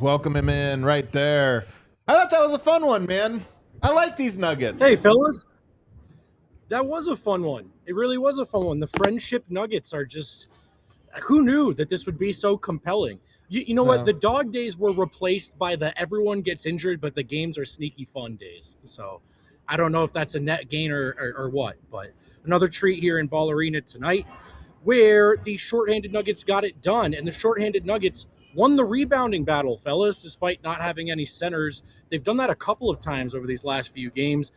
Welcome him in right there. I thought that was a fun one, man. I like these nuggets. Hey, fellas. That was a fun one. It really was a fun one. The friendship nuggets are just... Who knew that this would be so compelling? You know what? The dog days were replaced by the everyone gets injured, but the games are sneaky fun days. So I don't know if that's a net gain or what, but another treat here in Ball Arena tonight where the shorthanded Nuggets got it done, and the shorthanded Nuggets won the rebounding battle, fellas, despite not having any centers. They've done that a couple of times over these last few games.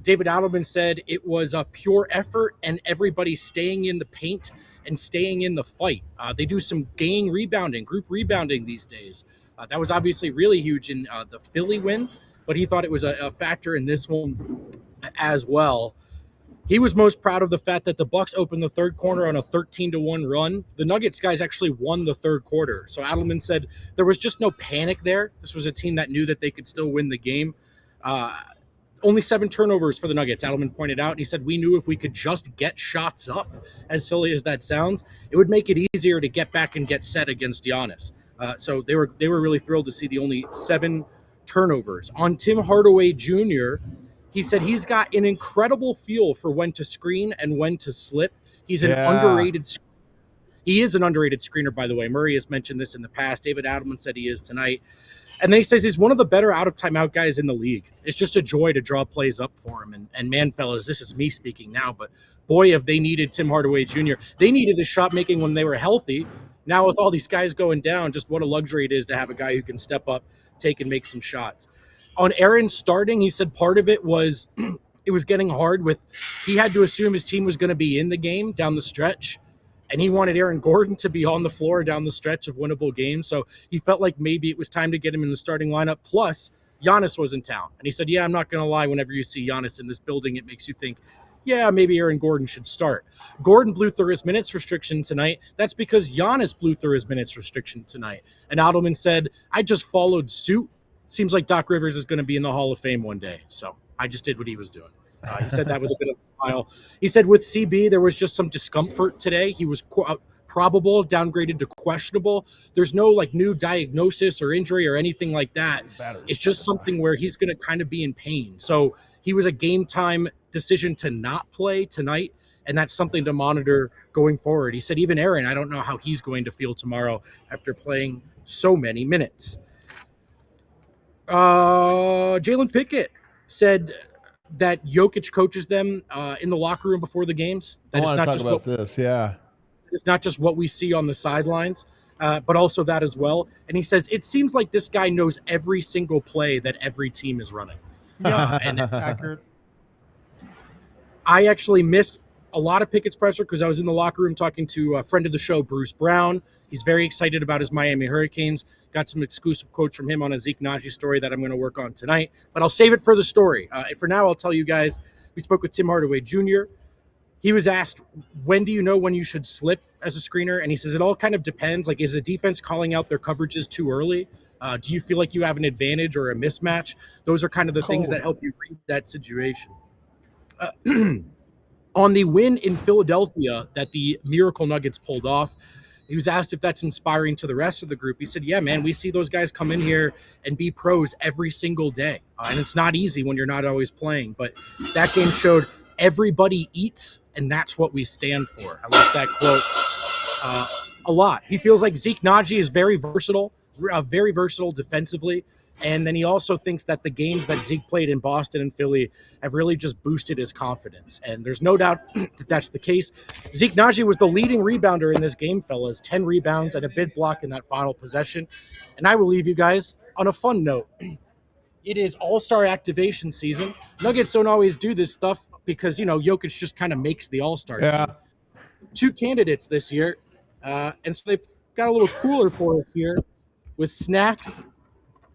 David Adelman said it was a pure effort and everybody staying in the paint and staying in the fight. They do some gang rebounding, group rebounding these days. That was obviously really huge in the Philly win, but he thought it was a factor in this one as well. He was most proud of the fact that the Bucks opened the third quarter on a 13-1 run. The Nuggets guys actually won the third quarter. So Adelman said there was just no panic there. This was a team that knew that they could still win the game. Only 7 turnovers for the Nuggets, Adelman pointed out. And he said, we knew if we could just get shots up, as silly as that sounds, it would make it easier to get back and get set against Giannis. So they were really thrilled to see the only 7 turnovers. On Tim Hardaway Jr., he said he's got an incredible feel for when to screen and when to slip. He's an underrated screener. He is an underrated screener, by the way. Murray has mentioned this in the past. David Adelman said he is tonight. And then he says he's one of the better out-of-timeout guys in the league. It's just a joy to draw plays up for him. And man, fellas, this is me speaking now, but boy, have they needed Tim Hardaway Jr. They needed his shot making when they were healthy. Now with all these guys going down, just what a luxury it is to have a guy who can step up, take and make some shots. On Aaron starting, he said part of it was it was getting hard with he had to assume his team was going to be in the game down the stretch. And he wanted Aaron Gordon to be on the floor down the stretch of winnable games. So he felt like maybe it was time to get him in the starting lineup. Plus, Giannis was in town. And he said, yeah, I'm not going to lie. Whenever you see Giannis in this building, it makes you think, yeah, maybe Aaron Gordon should start. Gordon blew through his minutes restriction tonight. That's because Giannis blew through his minutes restriction tonight. And Adelman said, I just followed suit. Seems like Doc Rivers is going to be in the Hall of Fame one day. So I just did what he was doing. He said that with a bit of a smile. He said with CB, there was just some discomfort today. He was probable, downgraded to questionable. There's no like new diagnosis or injury or anything like that. It's just something where he's going to kind of be in pain. So he was a game time decision to not play tonight. And that's something to monitor going forward. He said, even Aaron, I don't know how he's going to feel tomorrow after playing so many minutes. Jalen Pickett said that Jokić coaches them in the locker room before the games. That I want to talk about this, yeah. It's not just what we see on the sidelines, but also that as well. And he says, it seems like this guy knows every single play that every team is running. Yeah, and accurate. I actually missed a lot of Pickett's presser because I was in the locker room talking to a friend of the show, Bruce Brown. He's very excited about his Miami Hurricanes. Got some exclusive quotes from him on a Zeke Naji story that I'm going to work on tonight. But I'll save it for the story. For now, I'll tell you guys, we spoke with Tim Hardaway Jr. He was asked, when do you know when you should slip as a screener? And he says, it all kind of depends. Like, is a defense calling out their coverages too early? Do you feel like you have an advantage or a mismatch? Those are kind of the things that help you read that situation. On the win in Philadelphia that the Miracle Nuggets pulled off, he was asked if that's inspiring to the rest of the group. He said, yeah, man, we see those guys come in here and be pros every single day. And it's not easy when you're not always playing. But that game showed everybody eats, and that's what we stand for. I like that quote a lot. He feels like Zeke Naji is very versatile defensively. And then he also thinks that the games that Zeke played in Boston and Philly have really just boosted his confidence. And there's no doubt that that's the case. Zeke Naji was the leading rebounder in this game, fellas. 10 rebounds and a bid block in that final possession. And I will leave you guys on a fun note. It is all-star activation season. Nuggets don't always do this stuff because, you know, Jokić just kind of makes the all-star team. 2 candidates this year. And so they've got a little cooler for us here with snacks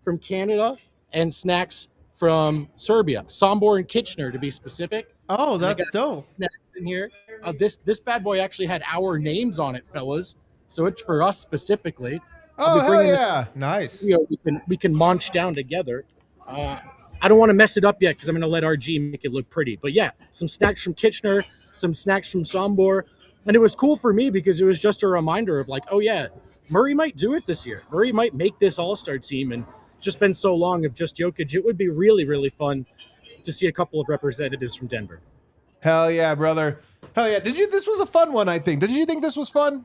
from Canada and snacks from Serbia. Sombor and Kitchener, to be specific. Oh, that's dope. Snacks in here. This bad boy actually had our names on it, fellas. So it's for us specifically. Oh, hell yeah. Nice. We can munch down together. I don't want to mess it up yet because I'm going to let RG make it look pretty. But yeah, some snacks from Kitchener, some snacks from Sombor. And it was cool for me because it was just a reminder of like, oh yeah, Murray might do it this year. Murray might make this All-Star team, and it's just been so long of just Jokic. It would be really, really fun to see a couple of representatives from Denver. Hell yeah, brother. Hell yeah. This was a fun one, I think. Did you think this was fun?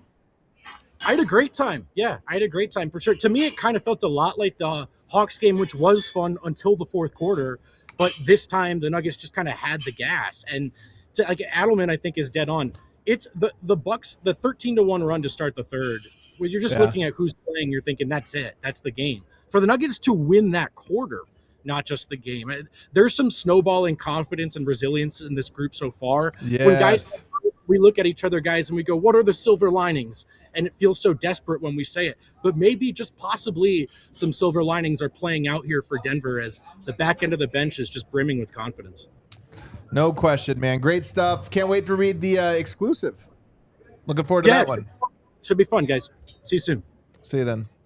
I had a great time. Yeah, I had a great time for sure. To me, it kind of felt a lot like the Hawks game, which was fun until the fourth quarter. But this time, the Nuggets just kind of had the gas. And like Adelman, I think, is dead on. It's the Bucks, the 13-1 run to start the third. When you're just looking at who's playing, you're thinking that's it. That's the game. For the Nuggets to win that quarter, not just the game. There's some snowballing confidence and resilience in this group so far. Yes. When guys, we look at each other, guys, and we go, what are the silver linings? And it feels so desperate when we say it. But maybe just possibly some silver linings are playing out here for Denver as the back end of the bench is just brimming with confidence. No question, man. Great stuff. Can't wait to read the exclusive. Looking forward to that one. Should be fun, guys. See you soon. See you then.